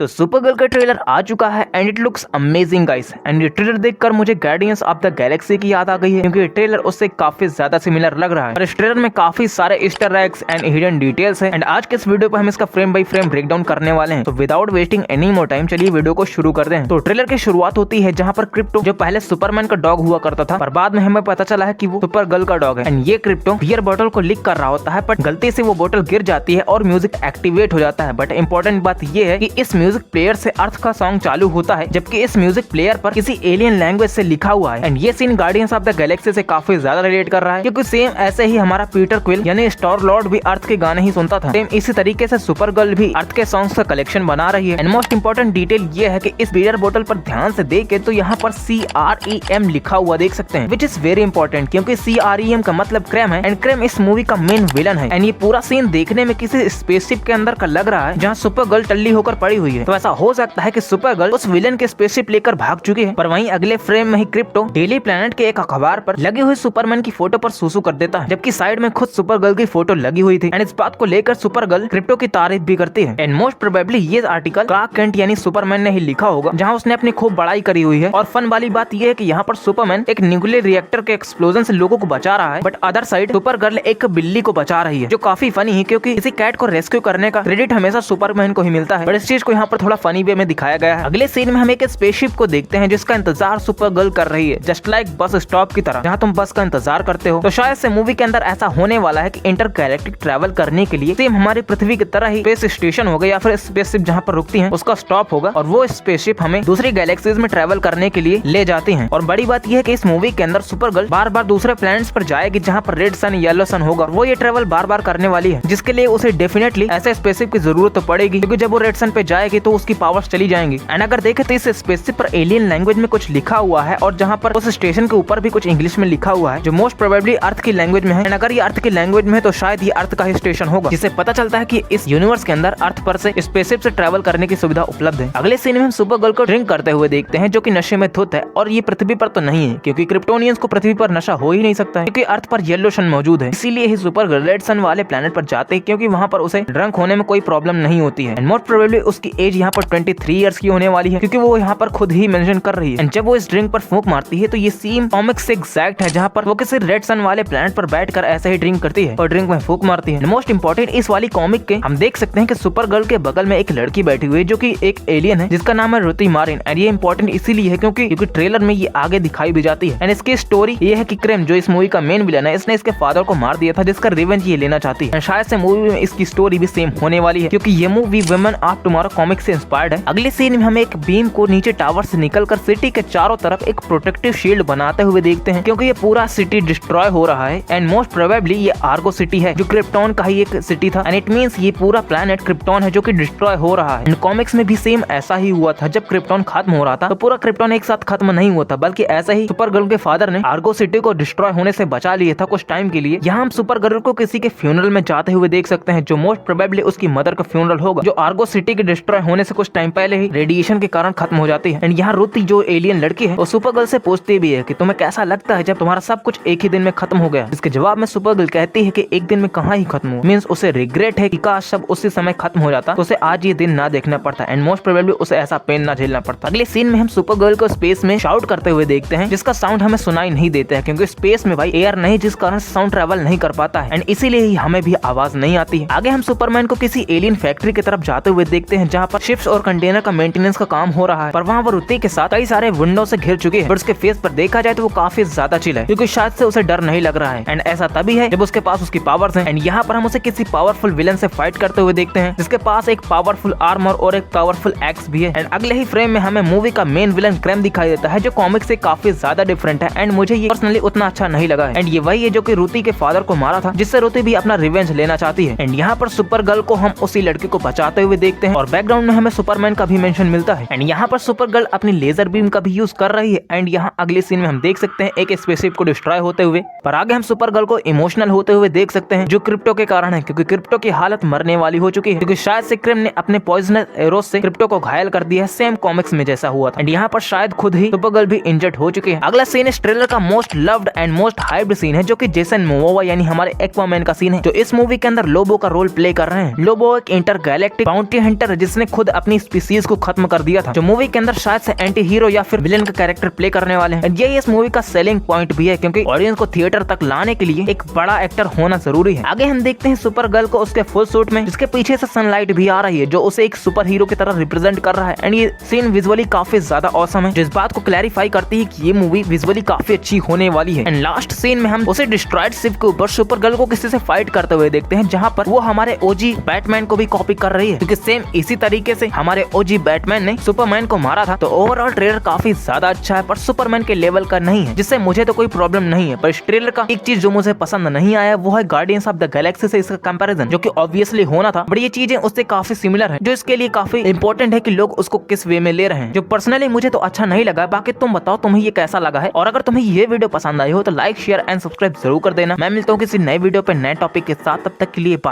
तो सुपरगर्ल का ट्रेलर आ चुका है and it looks amazing guys. And ये ट्रेलर देखकर मुझे गार्डियंस ऑफ द गैलेक्सी की याद आ गई है, क्योंकि ये ट्रेलर उससे काफी ज्यादा सिमिलर लग रहा है। और इस ट्रेलर में काफी सारे Easter eggs and hidden details है। एंड आज के इस वीडियो पर हम इसका फ्रेम बाय फ्रेम ब्रेकडाउन करने वाले हैं। तो without wasting any more time चलिए वीडियो को शुरू करते हैं। तो ट्रेलर की शुरुआत होती है जहाँ पर क्रिप्टो, जो पहले सुपरमैन का डॉग हुआ करता था, पर बाद में हमें पता चला है कि वो सुपरगर्ल का डॉग है। एंड ये क्रिप्टो बियर बोतल को लीक कर रहा होता है, बट गलती से वो बोतल गिर जाती है और म्यूजिक एक्टिवेट हो जाता है। बट इंपॉर्टेंट बात ये है कि इस म्यूजिक प्लेयर से अर्थ का सॉन्ग चालू होता है, जबकि इस म्यूजिक प्लेयर पर किसी एलियन लैंग्वेज से लिखा हुआ है। एंड ये scene guardians of the galaxy से काफी ज्यादा रिलेट कर रहा है, क्योंकि सेम ऐसे ही हमारा पीटर क्विल यानी स्टार लॉर्ड भी अर्थ के गाने ही सुनता था। सेम इसी तरीके से सुपरगर्ल भी अर्थ के सॉन्ग्स का कलेक्शन बना रही है। एंड मोस्ट इंपोर्टेंट डिटेल ये है कि इस बियर बोतल पर ध्यान से देखे तो यहाँ पर CREM लिखा हुआ देख सकते हैं, विच इज वेरी इंपॉर्टेंट, क्योंकि CREM का मतलब क्रेम है। एंड क्रेम इस मूवी का मेन विलन है। एंड ये पूरा सीन देखने में किसी स्पेसशिप के अंदर का लग रहा है, जहाँ सुपरगर्ल टल्ली होकर पड़ी हुई है। तो ऐसा हो सकता है कि सुपरगर्ल उस विलन के स्पेसशिप लेकर भाग चुकी है। पर वहीं अगले फ्रेम में ही क्रिप्टो डेली प्लेनेट के एक अखबार पर लगी हुई सुपरमैन की फोटो पर सुसु कर देता है, जबकि साइड में खुद सुपरगर्ल की फोटो लगी हुई थी। एंड इस बात को लेकर सुपरगर्ल क्रिप्टो की तारीफ भी करती है। एंड मोस्ट प्रोबेबली ये आर्टिकल क्लार्क केंट यानी सुपरमैन ने ही लिखा होगा, जहाँ उसने अपनी खूब बड़ाई करी हुई है। और फन वाली बात यह है कि यहाँ पर सुपरमैन एक न्यूक्लियर रिएक्टर के एक्सप्लोजन से लोगों को बचा रहा है, बट अदर साइड सुपरगर्ल एक बिल्ली को बचा रही है, जो काफी फनी है, क्योंकि इसी कैट को रेस्क्यू करने का क्रेडिट हमेशा सुपरमैन को ही मिलता है। बट इस चीज को यहाँ पर थोड़ा फनी वे में दिखाया गया है। अगले सीन में हम एक स्पेसशिप को देखते हैं जिसका इंतजार सुपरगर्ल कर रही है, जस्ट लाइक बस स्टॉप की तरह, जहाँ तुम बस का इंतजार करते हो। तो शायद से मूवी के अंदर ऐसा होने वाला है कि इंटरगैलेक्टिक ट्रैवल करने के लिए सेम हमारी पृथ्वी की तरह ही स्पेस स्टेशन होगा, या फिर स्पेसशिप जहाँ पर रुकती है उसका स्टॉप होगा, और वो स्पेसशिप हमें दूसरी गैलेक्सीज में ट्रैवल करने के लिए ले जाती है। और बड़ी बात यह है कि इस मूवी के अंदर सुपरगर्ल बार बार दूसरे प्लैनेट्स पर जाएगी, जहाँ पर रेड सन येलो सन होगा। वो ये ट्रैवल बार बार करने वाली है, जिसके लिए उसे डेफिनेटली ऐसे स्पेसशिप की जरूरत तो पड़ेगी, क्योंकि जब वो रेड सन पे जाएगी तो उसकी पावर्स चली जाएंगी। एंड अगर देखे तो इस स्पेसशिप पर एलियन लैंग्वेज में कुछ लिखा हुआ है, और जहाँ पर उस स्टेशन के ऊपर भी कुछ इंग्लिश में लिखा हुआ है, जो मोस्ट प्रोबेबली अर्थ की लैंग्वेज में है। एंड अगर ये अर्थ की लैंग्वेज में है तो शायद ये अर्थ का ही स्टेशन होगा, जिससे पता चलता है कि इस यूनिवर्स के अंदर अर्थ पर से स्पेसशिप से ट्रैवल करने की सुविधा उपलब्ध है। अगले सीन में हम सुपरगर्ल को ड्रिंक करते हुए देखते हैं, जो कि नशे में धुत है, और ये पृथ्वी पर तो नहीं है, क्योंकि क्रिप्टोनियंस को पृथ्वी पर नशा हो ही नहीं सकता है, क्योंकि अर्थ पर येलो सन मौजूद है। इसीलिए ही सुपरगर्ल रेड सन वाले प्लेनेट पर जाते हैं, क्योंकि वहाँ पर उसे ड्रंक होने में कोई प्रॉब्लम नहीं होती है। एंड मोस्ट प्रोबेबली उसकी एज यहाँ पर 23 इयर्स की होने वाली है, क्योंकि वो यहाँ पर खुद ही मेंशन कर रही है। एंड जब वो इस ड्रिंक पर फूंक मारती है तो ये सीन कॉमिक्स से एग्जैक्ट है, जहाँ पर वो किसी रेड सन वाले प्लेनेट पर बैठकर ऐसे ही ड्रिंक करती है और ड्रिंक में फूंक मारती है। मोस्ट इंपोर्टेंट, इस वाली कॉमिक के हम देख सकते हैं कि सुपरगर्ल के बगल में एक लड़की बैठी हुई है, जो कि एक एलियन है, जिसका नाम है रुति मारिन। एंड ये इंपॉर्टेंट इसीलिए है क्योंकि ट्रेलर में ये आगे दिखाई भी जाती है। एंड इसकी स्टोरी ये है कि क्रेम, जो इस मूवी का मेन विलन है, इसने इसके फादर को मार दिया था, जिसका रिवेंज ये लेना चाहती है। शायद से मूवी में इसकी स्टोरी भी सेम होने वाली है, क्योंकि ये movie women of tomorrow comic से इंस्पायर्ड है। अगले सीन में हम एक बीम को नीचे टावर से निकलकर सिटी के चारों तरफ एक प्रोटेक्टिव शील्ड बनाते हुए देखते हैं, क्योंकि ये पूरा सिटी डिस्ट्रॉय हो रहा है। एंड मोस्ट प्रोबेबली ये आर्गो सिटी है, जो क्रिप्टॉन का ही एक सिटी था। एंड इट मींस ये पूरा प्लेनेट क्रिप्टॉन है, जो कि डिस्ट्रॉय हो रहा है। एंड कॉमिक्स में भी सेम ऐसा ही हुआ था, जब क्रिप्टॉन खत्म हो रहा था तो पूरा क्रिप्टॉन एक साथ खत्म नहीं हुआ था, बल्कि ऐसा ही सुपरगर्ल के फादर ने आर्गो सिटी को डिस्ट्रॉय होने से बचा लिया था कुछ टाइम के लिए। यहाँ हम सुपरगर्ल को किसी के फ्यूनरल में जाते हुए देख सकते हैं, जो मोस्ट प्रोबेबली उसकी मदर का फ्यूनरल होगा, जो आर्गो सिटी के डिस्ट्रॉय होने से कुछ टाइम पहले ही रेडिएशन के कारण खत्म हो जाती है। एंड यहाँ रुति, जो एलियन लड़की है, वो सुपरगर्ल से पूछती भी है कि तुम्हें कैसा लगता है जब तुम्हारा सब कुछ एक ही दिन में खत्म हो गया। इसके जवाब में सुपरगर्ल कहती है कि एक दिन में कहाँ ही खत्म हो, मींस उसे रिग्रेट है कि काश सब उसी समय खत्म हो जाता तो उसे आज ये दिन ना देखना पड़ता। एंड मोस्ट प्रोबेबली उसे ऐसा पेन ना झेलना पड़ता। अगले सीन में हम सुपरगर्ल को स्पेस में शाउट करते हुए देखते हैं, जिसका साउंड हमें सुनाई नहीं देता है, क्योंकि स्पेस में भाई एयर नहीं, जिस कारण साउंड ट्रैवल नहीं कर पाता है। एंड इसीलिए ही हमें भी आवाज नहीं आती है। आगे हम सुपरमैन को किसी एलियन फैक्ट्री की तरफ जाते हुए देखते हैं, जहाँ पर शिप्स और कंटेनर का मेंटेनेंस का काम हो रहा है। पर वहाँ वो रुति के साथ कई सारे विंडो से घिर चुके हैं, पर उसके फेस पर देखा जाए तो वो काफी ज्यादा चिल है, क्योंकि शायद से उसे डर नहीं लग रहा है। एंड ऐसा तभी है जब उसके पास उसकी पावर्स हैं। एंड यहाँ पर हम उसे किसी पावरफुल विलन से फाइट करते हुए देखते हैं, जिसके पास एक पावरफुल आर्मर और एक पावरफुल एक्स भी है। एंड अगले ही फ्रेम में हमें मूवी का मेन विलन क्रेम दिखाई देता है, जो कॉमिक से काफी ज्यादा डिफरेंट है। एंड मुझे ये पर्सनली उतना अच्छा नहीं लगा है। एंड ये वही है जो कि रुति के फादर को मारा था, जिससे रुति भी अपना रिवेंज लेना चाहती है। एंड यहाँ पर सुपरगर्ल को हम उसी लड़के को बचाते हुए देखते हैं, और बैकग्राउंड में हमें सुपरमैन का भी मेंशन मिलता है। एंड यहाँ पर सुपरगर्ल अपनी लेजर बीम का भी यूज कर रही है। एंड यहाँ अगले सीन में हम देख सकते हैं एक स्पेसशिप को डिस्ट्रॉय होते हुए। पर आगे हम सुपरगर्ल को इमोशनल होते हुए देख सकते हैं, जो क्रिप्टो के कारण है, क्योंकि क्रिप्टो की हालत मरने वाली हो चुकी है, क्योंकि शायद से क्रेम ने अपने पॉइजनस एरोस से क्रिप्टो को घायल कर दिया है, सेम कॉमिक्स में जैसा हुआ था। एंड यहाँ पर शायद खुद ही सुपरगर्ल भी इंजर्ड हो चुकी है। अगला सीन इस ट्रेलर का most loved and most hyped scene है, जो कि जेसन मोमोआ यानी हमारे एक्वामैन का सीन है, जो इस मूवी के अंदर लोबो का रोल प्ले कर रहे हैं। लोबो एक इंटरगैलेक्टिक बाउंटी हंटर है, जिसने खुद अपनी स्पीसीज को खत्म कर दिया था, जो मूवी के अंदर शायद से एंटी हीरो या फिर विलेन का कैरेक्टर प्ले करने वाले हैं। यही इस मूवी का सेलिंग पॉइंट भी है, क्योंकि ऑडियंस को थिएटर तक लाने के लिए एक बड़ा एक्टर होना जरूरी है। आगे हम देखते हैं सुपर गर्ल को उसके फुल सूट में, जिसके पीछे से सनलाइट भी आ रही है, जो उसे एक सुपर हीरो की तरह रिप्रेजेंट कर रहा है। एंड ये सीन विजुअली काफी ज्यादा ऑसम है, जो इस बात को क्लैरिफाई करती है कि ये मूवी विजुअली काफी अच्छी होने वाली है। एंड लास्ट सीन में हम उसे डिस्ट्रॉयड शिप के ऊपर सुपर गर्ल को किसी से फाइट करते हुए देखते हैं, जहाँ पर वो हमारे ओजी बैटमैन को भी कॉपी कर रही है, क्योंकि सेम इसी तरीके से हमारे ओजी बैटमैन ने सुपरमैन को मारा था। तो ओवरऑल ट्रेलर काफी ज्यादा अच्छा है, पर सुपरमैन के लेवल का नहीं है, जिससे मुझे तो कोई प्रॉब्लम नहीं है। पर इस ट्रेलर का एक चीज जो मुझे पसंद नहीं आया वो है गार्डियंस ऑफ द गैलेक्सी से इसका कंपैरिजन, जो कि ऑब्वियसली होना था, बट ये चीजें उससे काफी सिमिलर है, जो इसके लिए काफी इंपॉर्टेंट है कि लोग उसको किस वे में ले रहे हैं, जो पर्सनली मुझे तो अच्छा नहीं लगा। बाकी तुम बताओ तुम्हें ये कैसा लगा है, और अगर तुम्हें ये वीडियो पसंद आई हो तो लाइक शेयर एंड सब्सक्राइब जरूर कर देना। मैं मिलता हूँ किसी नए वीडियो पे नए टॉपिक के साथ, तब तक के लिए बाय।